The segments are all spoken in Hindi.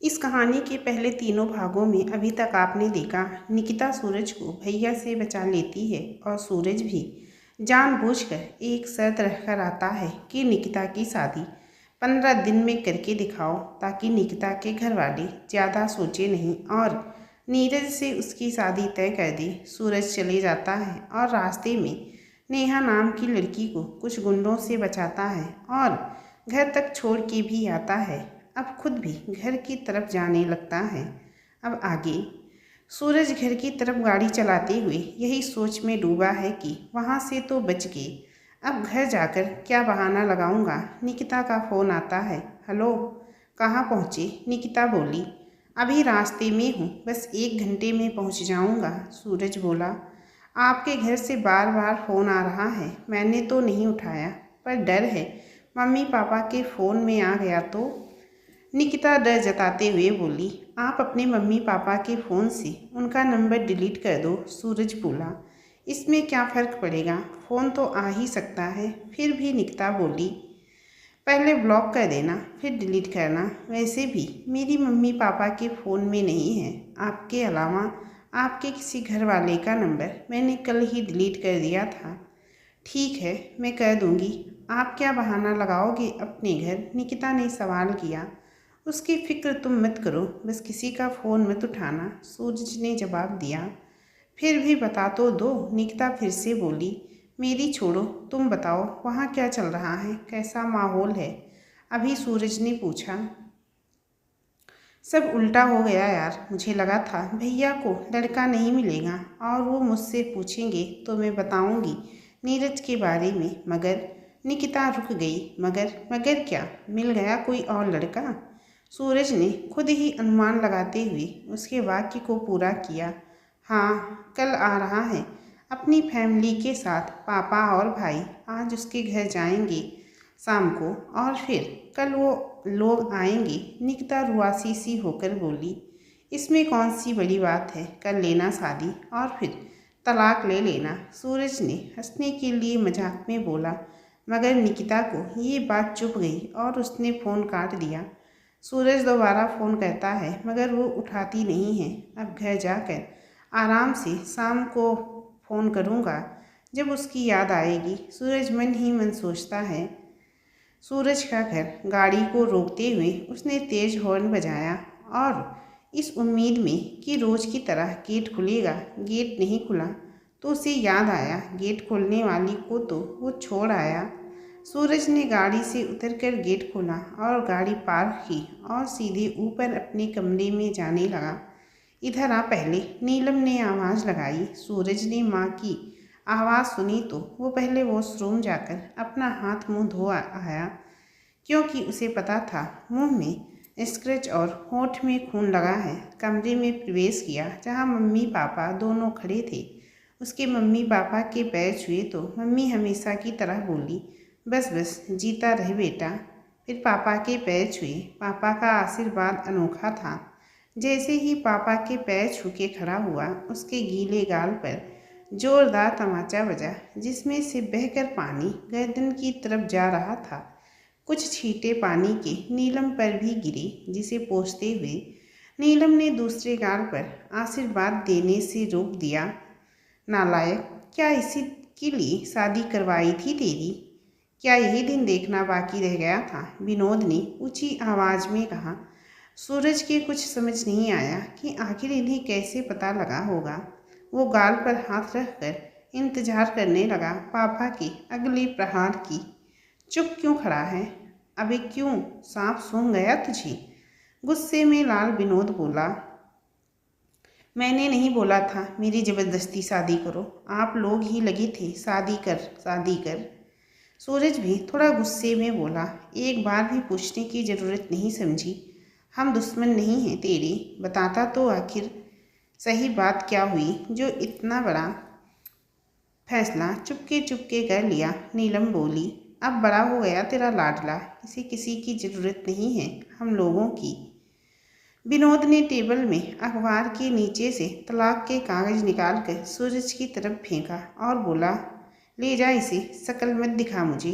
इस कहानी के पहले तीनों भागों में अभी तक आपने देखा निकिता सूरज को भैया से बचा लेती है और सूरज भी जानबूझकर एक शर्त रखकर आता है कि निकिता की शादी 15 दिन में करके दिखाओ ताकि निकिता के घर वाले ज़्यादा सोचे नहीं और नीरज से उसकी शादी तय कर दे। सूरज चले जाता है और रास्ते में नेहा नाम की लड़की को कुछ गुंडों से बचाता है और घर तक छोड़ के भी आता है। अब खुद भी घर की तरफ जाने लगता है। अब आगे सूरज घर की तरफ गाड़ी चलाते हुए यही सोच में डूबा है कि वहाँ से तो बच गए, अब घर जाकर क्या बहाना लगाऊंगा। निकिता का फ़ोन आता है। हेलो, कहाँ पहुँचे? निकिता बोली, अभी रास्ते में हूँ, बस 1 घंटे में पहुँच जाऊँगा। सूरज बोला, आपके घर से बार बार फ़ोन आ रहा है, मैंने तो नहीं उठाया, पर डर है मम्मी पापा के फ़ोन में आ गया तो। निकिता डर जताते हुए बोली, आप अपने मम्मी पापा के फ़ोन से उनका नंबर डिलीट कर दो। सूरज बोला, इसमें क्या फ़र्क पड़ेगा, फ़ोन तो आ ही सकता है। फिर भी निकिता बोली, पहले ब्लॉक कर देना फिर डिलीट करना, वैसे भी मेरी मम्मी पापा के फ़ोन में नहीं है, आपके अलावा आपके किसी घर वाले का नंबर मैंने कल ही डिलीट कर दिया था। ठीक है, मैं कर दूँगी, आप क्या बहाना लगाओगे अपने घर? निकिता ने सवाल किया। उसकी फ़िक्र तुम मत करो, बस किसी का फ़ोन मत उठाना। सूरज ने जवाब दिया। फिर भी बता तो दो। निकिता फिर से बोली, मेरी छोड़ो, तुम बताओ वहाँ क्या चल रहा है, कैसा माहौल है? अभी सूरज ने पूछा। सब उल्टा हो गया यार, मुझे लगा था भैया को लड़का नहीं मिलेगा और वो मुझसे पूछेंगे तो मैं बताऊंगी नीरज के बारे में, मगर निकिता रुक गई। मगर क्या, मिल गया कोई और लड़का? सूरज ने खुद ही अनुमान लगाते हुए उसके वाक्य को पूरा किया। हाँ, कल आ रहा है अपनी फैमिली के साथ, पापा और भाई आज उसके घर जाएंगे शाम को और फिर कल वो लोग आएंगे। निकिता रुआसी सी होकर बोली, इसमें कौन सी बड़ी बात है, कर लेना शादी और फिर तलाक ले लेना। सूरज ने हंसने के लिए मजाक में बोला, मगर निकिता को ये बात चुभ गई और उसने फ़ोन काट दिया। सूरज दोबारा फ़ोन करता है मगर वो उठाती नहीं है। अब घर जाकर आराम से शाम को फ़ोन करूँगा जब उसकी याद आएगी, सूरज मन ही मन सोचता है। सूरज का घर। गाड़ी को रोकते हुए उसने तेज हॉर्न बजाया और इस उम्मीद में कि रोज़ की तरह गेट खुलेगा। गेट नहीं खुला तो उसे याद आया गेट खोलने वाली को तो वो छोड़ आया। सूरज ने गाड़ी से उतरकर गेट खोला और गाड़ी पार्क की और सीधे ऊपर अपने कमरे में जाने लगा। इधर आ पहले, नीलम ने आवाज़ लगाई। सूरज ने माँ की आवाज़ सुनी तो वो पहले वॉशरूम जाकर अपना हाथ मुंह धो आया, क्योंकि उसे पता था मुंह में स्क्रैच और होंठ में खून लगा है। कमरे में प्रवेश किया जहाँ मम्मी पापा दोनों खड़े थे। उसके मम्मी पापा के पैर छुए तो मम्मी हमेशा की तरह बोली, बस बस, जीता रहे बेटा। फिर पापा के पैर छुए। पापा का आशीर्वाद अनोखा था। जैसे ही पापा के पैर छू के खड़ा हुआ, उसके गीले गाल पर जोरदार तमाचा बजा, जिसमें से बहकर पानी गर्दन की तरफ जा रहा था। कुछ छींटे पानी के नीलम पर भी गिरे, जिसे पोंछते हुए नीलम ने दूसरे गाल पर आशीर्वाद देने से रोक दिया। नालायक, क्या इसी के लिए शादी करवाई थी तेरी? क्या यही दिन देखना बाकी रह गया था? विनोद ने ऊंची आवाज़ में कहा। सूरज के कुछ समझ नहीं आया कि आखिर इन्हें कैसे पता लगा होगा। वो गाल पर हाथ रखकर इंतजार करने लगा पापा के अगले प्रहार की। चुप क्यों खड़ा है? अबे क्यों, सांप सूंघ गया तुझे? गुस्से में लाल विनोद बोला। मैंने नहीं बोला था मेरी ज़बरदस्ती शादी करो, आप लोग ही लगे थे शादी कर शादी कर। सूरज भी थोड़ा गुस्से में बोला, एक बार भी पूछने की ज़रूरत नहीं समझी। हम दुश्मन नहीं हैं तेरे, बताता तो आखिर सही बात क्या हुई जो इतना बड़ा फैसला चुपके कर लिया। नीलम बोली, अब बड़ा हो गया तेरा लाडला, इसे किसी की ज़रूरत नहीं है हम लोगों की। विनोद ने टेबल में अखबार के नीचे से तलाक के कागज़ निकालकर सूरज की तरफ फेंका और बोला, ले जा इसे, शक्ल मत दिखा मुझे,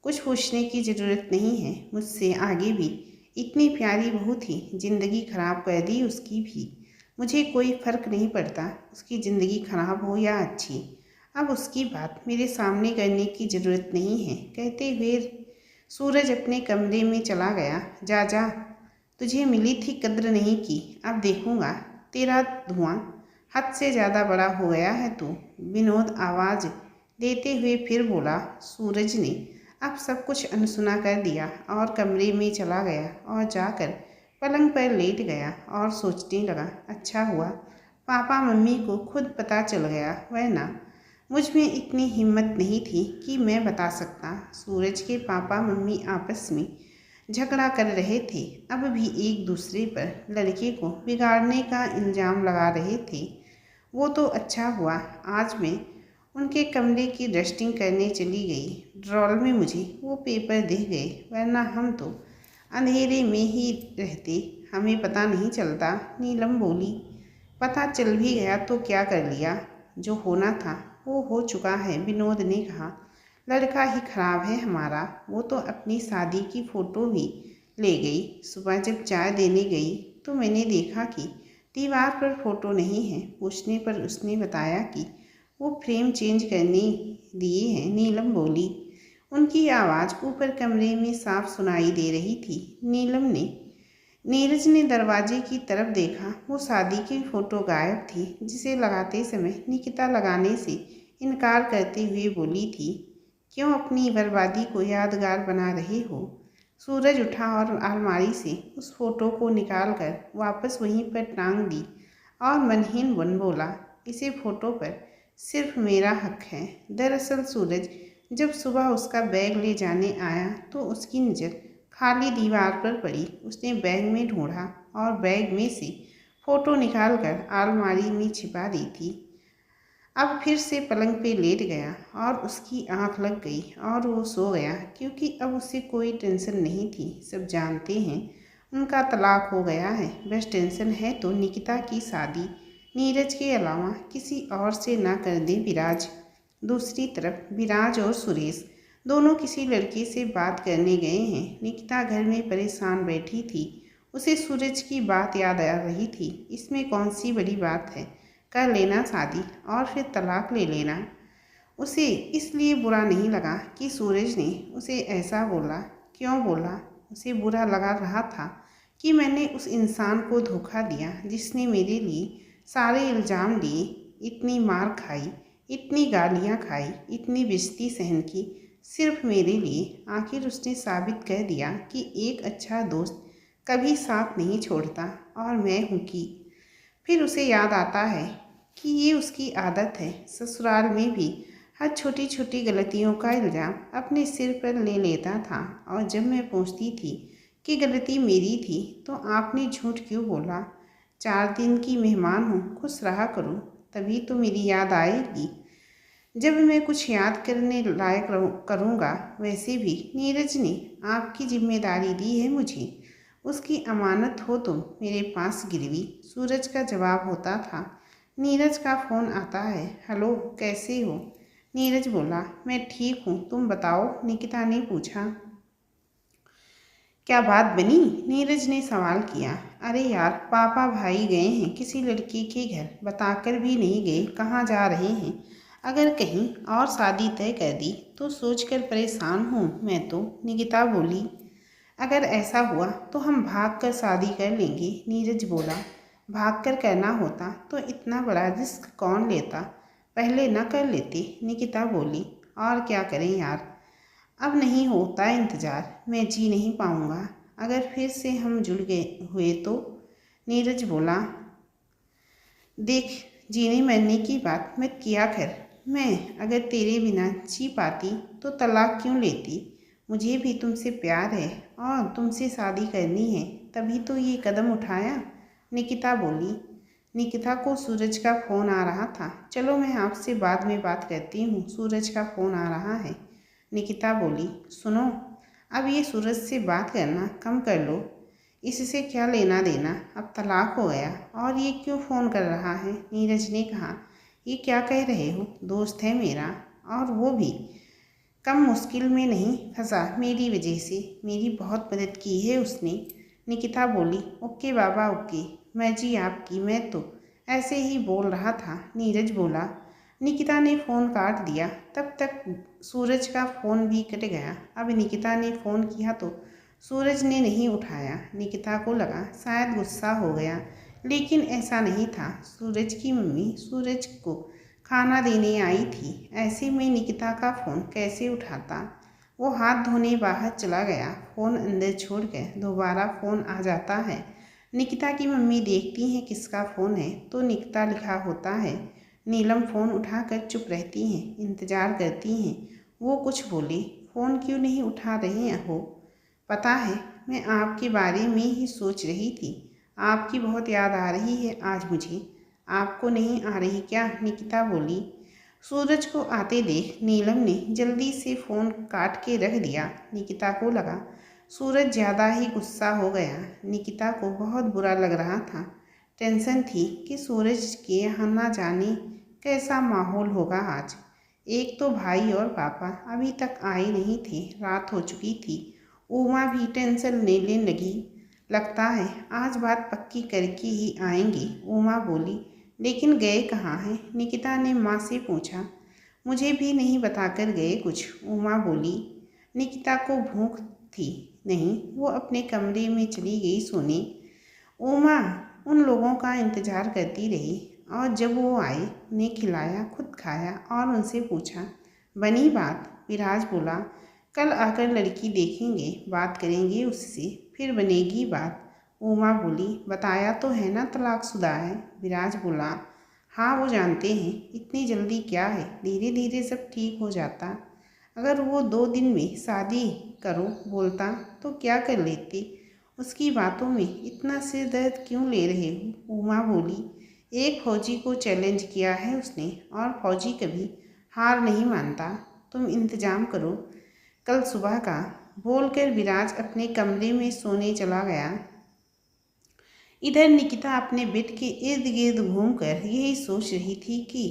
कुछ पूछने की ज़रूरत नहीं है। मुझसे आगे भी इतनी प्यारी बहू थी, ज़िंदगी खराब कर दी उसकी भी। मुझे कोई फ़र्क नहीं पड़ता उसकी ज़िंदगी खराब हो या अच्छी। अब उसकी बात मेरे सामने करने की ज़रूरत नहीं है। कहते हुए सूरज अपने कमरे में चला गया। जा जा, तुझे मिली थी कद्र नहीं की, अब देखूंगा तेरा धुआं। हद से ज़्यादा बड़ा हो गया है तू। विनोद आवाज़ देते हुए फिर बोला। सूरज ने अब सब कुछ अनसुना कर दिया और कमरे में चला गया और जाकर पलंग पर लेट गया और सोचने लगा, अच्छा हुआ पापा मम्मी को खुद पता चल गया, वरना मुझ में इतनी हिम्मत नहीं थी कि मैं बता सकता। सूरज के पापा मम्मी आपस में झगड़ा कर रहे थे। अब भी एक दूसरे पर लड़के को बिगाड़ने का इल्ज़ाम लगा रहे थे। वो तो अच्छा हुआ आज मैं उनके कमरे की डस्टिंग करने चली गई। ड्रॉर में मुझे वो पेपर दिख गए, वरना हम तो अंधेरे में ही रहते, हमें पता नहीं चलता। नीलम बोली। पता चल भी गया तो क्या कर लिया, जो होना था वो हो चुका है। विनोद ने कहा। लड़का ही खराब है हमारा। वो तो अपनी शादी की फ़ोटो भी ले गई। सुबह जब चाय देने गई तो मैंने देखा कि दीवार पर फ़ोटो नहीं है। पूछने पर उसने बताया कि वो फ्रेम चेंज करने दिए हैं। नीलम बोली। उनकी आवाज़ ऊपर कमरे में साफ सुनाई दे रही थी। नीरज ने दरवाजे की तरफ देखा। वो शादी की फ़ोटो गायब थी, जिसे लगाते समय निकिता लगाने से इनकार करते हुए बोली थी, क्यों अपनी बर्बादी को यादगार बना रहे हो। सूरज उठा और अलमारी से उस फोटो को निकाल कर वापस वहीं पर टांग दी और मनहीन बन बोला, इसे फ़ोटो पर सिर्फ मेरा हक है। दरअसल सूरज जब सुबह उसका बैग ले जाने आया तो उसकी नज़र खाली दीवार पर पड़ी। उसने बैग में ढूंढा और बैग में से फ़ोटो निकाल कर अलमारी में छिपा दी थी। अब फिर से पलंग पे लेट गया और उसकी आंख लग गई और वो सो गया, क्योंकि अब उसे कोई टेंशन नहीं थी। सब जानते हैं उनका तलाक हो गया है। बस टेंशन है तो निकिता की शादी नीरज के अलावा किसी और से ना कर दे विराज। दूसरी तरफ विराज और सुरेश दोनों किसी लड़के से बात करने गए हैं। निकिता घर में परेशान बैठी थी। उसे सूरज की बात याद आ रही थी। इसमें कौन सी बड़ी बात है, कर लेना शादी और फिर तलाक ले लेना। उसे इसलिए बुरा नहीं लगा कि सूरज ने उसे ऐसा बोला। क्यों बोला? उसे बुरा लगा रहा था कि मैंने उस इंसान को धोखा दिया जिसने मेरे लिए सारे इल्ज़ाम लिए, इतनी मार खाई, इतनी गालियाँ खाई, इतनी बेइज्जती सहन की, सिर्फ मेरे लिए। आखिर उसने साबित कर दिया कि एक अच्छा दोस्त कभी साथ नहीं छोड़ता और मैं हूँ कि फिर उसे याद आता है कि ये उसकी आदत है। ससुराल में भी हर छोटी छोटी गलतियों का इल्ज़ाम अपने सिर पर ले लेता था और जब मैं पूछती थी कि गलती मेरी थी तो आपने झूठ क्यों बोला। 4 दिन की मेहमान हूँ, खुश रहा करूँ, तभी तो मेरी याद आएगी जब मैं कुछ याद करने लायक करूँगा। वैसे भी नीरज ने आपकी जिम्मेदारी दी है मुझे, उसकी अमानत हो तुम मेरे पास गिरवी। सूरज का जवाब होता था। नीरज का फ़ोन आता है। हेलो, कैसे हो? नीरज बोला, मैं ठीक हूँ, तुम बताओ, निकिता ने पूछा। क्या बात बनी? नीरज ने सवाल किया। अरे यार, पापा भाई गए हैं किसी लड़की के घर, बताकर भी नहीं गए कहाँ जा रहे हैं। अगर कहीं और शादी तय कर दी तो सोचकर परेशान हूँ मैं तो, निकिता बोली। अगर ऐसा हुआ तो हम भाग कर शादी कर लेंगे, नीरज बोला। भाग कर करना होता तो इतना बड़ा रिस्क कौन लेता, पहले न कर लेते, निकिता बोली। और क्या करें यार, अब नहीं होता इंतज़ार, मैं जी नहीं पाऊँगा अगर फिर से हम जुड़ गए हुए तो, नीरज बोला। देख, जीने मरने की बात मत किया कर। मैं अगर तेरे बिना जी पाती तो तलाक क्यों लेती। मुझे भी तुमसे प्यार है और तुमसे शादी करनी है, तभी तो ये कदम उठाया, निकिता बोली। निकिता को सूरज का फ़ोन आ रहा था। चलो मैं आपसे बाद में बात करती हूँ, सूरज का फ़ोन आ रहा है, निकिता बोली। सुनो, अब ये सूरज से बात करना कम कर लो, इससे क्या लेना देना, अब तलाक हो गया और ये क्यों फ़ोन कर रहा है, नीरज ने कहा। ये क्या कह रहे हो, दोस्त है मेरा और वो भी कम मुश्किल में नहीं फंसा मेरी वजह से, मेरी बहुत मदद की है उसने। निकिता बोली, ओके बाबा ओके, मर्जी आपकी, मैं तो ऐसे ही बोल रहा था। नीरज बोला। निकिता ने फ़ोन काट दिया। तब तक सूरज का फ़ोन भी कट गया। अब निकिता ने फ़ोन किया तो सूरज ने नहीं उठाया। निकिता को लगा शायद गुस्सा हो गया, लेकिन ऐसा नहीं था। सूरज की मम्मी सूरज को खाना देने आई थी। ऐसे में निकिता का फ़ोन कैसे उठाता? वो हाथ धोने बाहर चला गया। फ़ोन अंदर छोड़ कर दोबारा फ़ोन आ जाता है। निकिता की मम्मी देखती हैं किसका फ़ोन है तो निकिता लिखा होता है। नीलम फ़ोन उठाकर चुप रहती हैं, इंतज़ार करती हैं वो कुछ बोले। फ़ोन क्यों नहीं उठा रहे हो? पता है, मैं आपके बारे में ही सोच रही थी। आपकी बहुत याद आ रही है आज मुझे। आपको नहीं आ रही क्या? निकिता बोली। सूरज को आते देख नीलम ने जल्दी से फ़ोन काट के रख दिया। निकिता को लगा सूरज ज़्यादा ही गुस्सा हो गया। निकिता को बहुत बुरा लग रहा था। टेंशन थी कि सूरज के यहाँ ना जाने कैसा माहौल होगा आज। एक तो भाई और पापा अभी तक आए नहीं थे, रात हो चुकी थी। उमा भी टेंशन लेने लगी। लगता है आज बात पक्की करके ही आएंगे, उमा बोली। लेकिन गए कहाँ हैं? निकिता ने माँ से पूछा। मुझे भी नहीं बताकर गए कुछ, उमा बोली। निकिता को भूख थी नहीं, वो अपने कमरे में चली गई सोने। उमा उन लोगों का इंतज़ार करती रही और जब वो आए उन्हें खिलाया, खुद खाया और उनसे पूछा, बनी बात? विराज बोला, कल आकर लड़की देखेंगे, बात करेंगे उससे, फिर बनेगी बात। उमा बोली, बताया तो है ना तलाकशुदा है। विराज बोला, हाँ वो जानते हैं, इतनी जल्दी क्या है, धीरे धीरे सब ठीक हो जाता। अगर वो 2 दिन में शादी करो बोलता तो क्या कर लेते? उसकी बातों में इतना सिर दर्द क्यों ले रहे हो? उमा बोली। एक फौजी को चैलेंज किया है उसने और फौजी कभी हार नहीं मानता। तुम इंतजाम करो कल सुबह का, बोलकर विराज अपने कमरे में सोने चला गया। इधर निकिता अपने बेड के इर्द गिर्द घूमकर यही सोच रही थी कि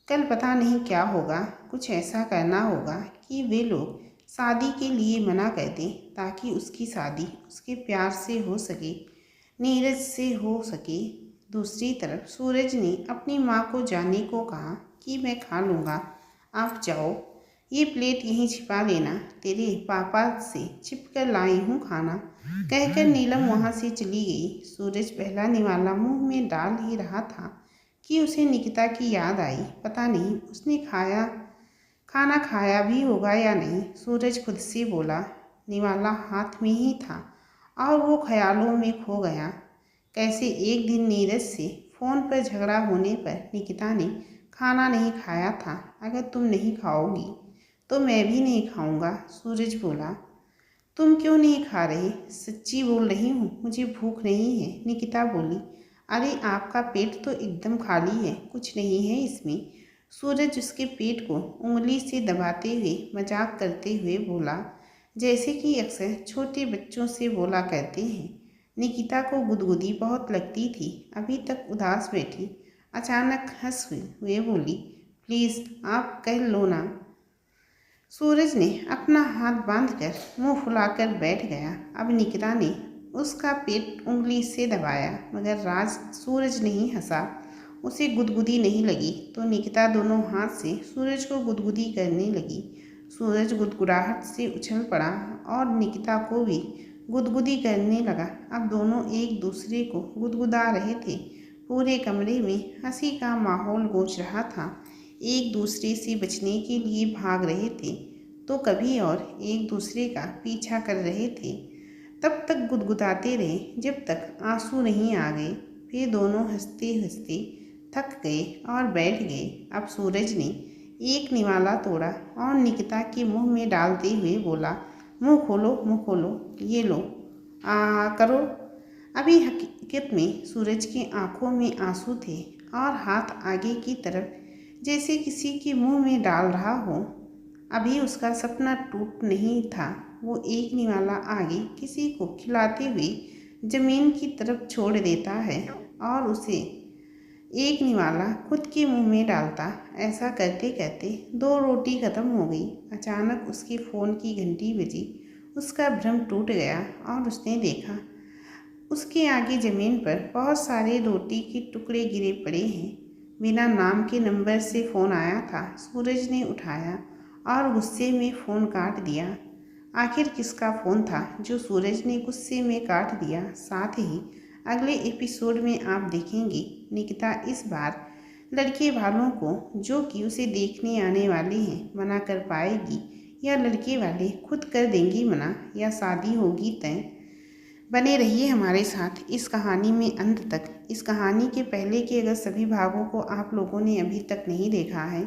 कल पता नहीं क्या होगा। कुछ ऐसा करना होगा कि वे लोग शादी के लिए मना कर दें ताकि उसकी शादी उसके प्यार से हो सके, नीरज से हो सके। दूसरी तरफ सूरज ने अपनी माँ को जाने को कहा कि मैं खा लूँगा, आप जाओ, ये प्लेट यहीं छिपा लेना, तेरे पापा से छिप कर लाई हूँ खाना, कहकर नीलम वहाँ से चली गई। सूरज पहला निवाला मुंह में डाल ही रहा था कि उसे निकिता की याद आई। पता नहीं उसने खाना खाया भी होगा या नहीं। सूरज खुद से बोला। निवाला हाथ में ही था और वो ख्यालों में खो गया। कैसे एक दिन नीरज से फ़ोन पर झगड़ा होने पर निकिता ने खाना नहीं खाया था। अगर तुम नहीं खाओगी तो मैं भी नहीं खाऊंगा, सूरज बोला। तुम क्यों नहीं खा रहे? सच्ची बोल रही हूँ, मुझे भूख नहीं है, निकिता बोली। अरे आपका पेट तो एकदम खाली है, कुछ नहीं है इसमें। सूरज उसके पेट को उंगली से दबाते हुए मजाक करते हुए बोला, जैसे कि अक्सर छोटे बच्चों से बोला करते हैं। निकिता को गुदगुदी बहुत लगती थी, अभी तक उदास बैठी अचानक हंस हुए बोली, प्लीज़ आप कह लो ना। सूरज ने अपना हाथ बांधकर मुंह फुलाकर बैठ गया। अब निकिता ने उसका पेट उंगली से दबाया, मगर सूरज नहीं हंसा। उसे गुदगुदी नहीं लगी तो निकिता दोनों हाथ से सूरज को गुदगुदी करने लगी। सूरज गुदगुदाहट से उछल पड़ा और निकिता को भी गुदगुदी करने लगा। अब दोनों एक दूसरे को गुदगुदा रहे थे। पूरे कमरे में हंसी का माहौल गूंज रहा था। एक दूसरे से बचने के लिए भाग रहे थे तो कभी और एक दूसरे का पीछा कर रहे थे। तब तक गुदगुदाते रहे जब तक आंसू नहीं आ गए। फिर दोनों हंसते हंसते थक गए और बैठ गए। अब सूरज ने एक निवाला तोड़ा और निकिता के मुंह में डालते हुए बोला, मुंह खोलो, ये लो, करो। अभी हकीकत में सूरज की आंखों में आंसू थे और हाथ आगे की तरफ जैसे किसी के मुंह में डाल रहा हो। अभी उसका सपना टूट नहीं था। वो एक निवाला आगे किसी को खिलाते हुए जमीन की तरफ छोड़ देता है और उसे एक निवाला खुद के मुंह में डालता। ऐसा करते करते 2 रोटी खत्म हो गई। अचानक उसके फ़ोन की घंटी बजी। उसका भ्रम टूट गया और उसने देखा उसके आगे ज़मीन पर बहुत सारे रोटी के टुकड़े गिरे पड़े हैं। बिना नाम के नंबर से फ़ोन आया था। सूरज ने उठाया और गुस्से में फ़ोन काट दिया। आखिर किसका फ़ोन था जो सूरज ने गुस्से में काट दिया? साथ ही अगले एपिसोड में आप देखेंगे निकिता इस बार लड़के वालों को जो कि उसे देखने आने वाले हैं मना कर पाएगी, या लड़के वाले खुद कर देंगी मना, या शादी होगी तय। बने रहिए हमारे साथ इस कहानी में अंत तक। इस कहानी के पहले के अगर सभी भागों को आप लोगों ने अभी तक नहीं देखा है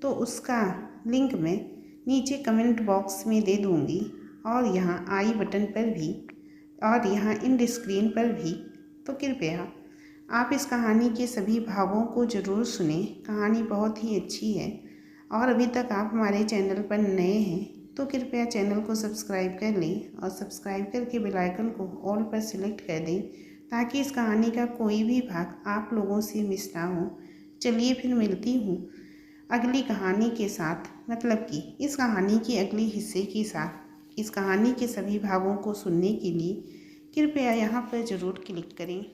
तो उसका लिंक मैं नीचे कमेंट बॉक्स में दे दूँगी, और यहाँ आई बटन पर भी, और यहाँ इन स्क्रीन पर भी। तो कृपया आप इस कहानी के सभी भागों को ज़रूर सुनें। कहानी बहुत ही अच्छी है। और अभी तक आप हमारे चैनल पर नए हैं तो कृपया चैनल को सब्सक्राइब कर लें, और सब्सक्राइब करके बेल आइकन को ऑल पर सिलेक्ट कर दें ताकि इस कहानी का कोई भी भाग आप लोगों से मिस ना हो। चलिए फिर मिलती हूँ अगली कहानी के साथ, मतलब कि इस कहानी के अगले हिस्से के साथ। इस कहानी के सभी भागों को सुनने के लिए कृपया यहाँ पर ज़रूर क्लिक करें।